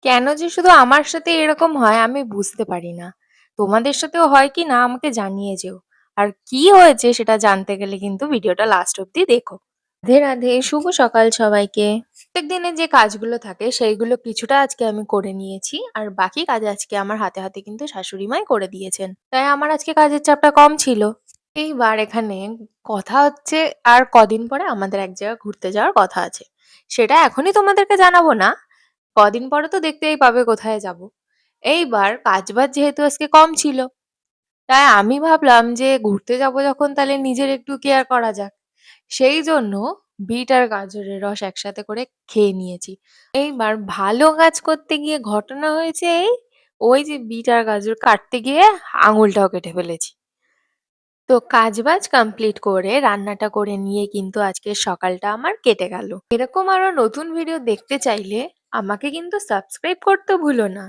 কেন যে শুধু আমার সাথে এরকম হয় আমি বুঝতে পারি না। তোমাদের সাথেও হয় কি না আমাকে জানিয়ে যেও। আর কি হয়েছে সেটা জানতে গেলে কিন্তু ভিডিওটা লাস্ট অব্দি দেখো। রাধে রাধে, শুভ সকাল সবাইকে। প্রত্যেকদিনের যে কাজগুলো থাকে সেইগুলো কিছুটা আজকে আমি করে নিয়েছি। আর বাকি কাজ আজকে আমার হাতে হাতে কিন্তু শাশুড়ি মাই করে দিয়েছেন। তাই আমার আজকে কাজের চাপটা কম ছিল। এইবার এখানে কথা হচ্ছে আর কদিন পরে আমাদের এক জায়গায় ঘুরতে যাওয়ার কথা আছে। সেটা এখনই তোমাদেরকে জানাবো না। কদিন পরে তো দেখতেই পাবে কোথায় যাব। এইবার কাজবাজ যেহেতু আজকে কম ছিল, তাই আমি ভাবলাম যে ঘুরতে যাব যখন তাহলে নিজের একটু কেয়ার করা যাক। সেই জন্য বিট আর গাজরের রস একসাথে করে খেয়ে নিয়েছি। এইবার ভালো কাজ করতে গিয়ে ঘটনা হয়েছে ওই যে বিট আর গাজর কাটতে গিয়ে আঙুলটাও কেটে ফেলেছি। তো কাজবাজ কমপ্লিট করে রান্নাটা করে নিয়ে কিন্তু আজকের সকালটা আমার কেটে গেল। এরকম আরো নতুন ভিডিও দেখতে চাইলে আমাকে কিন্তু সাবস্ক্রাইব করতে ভুলো না।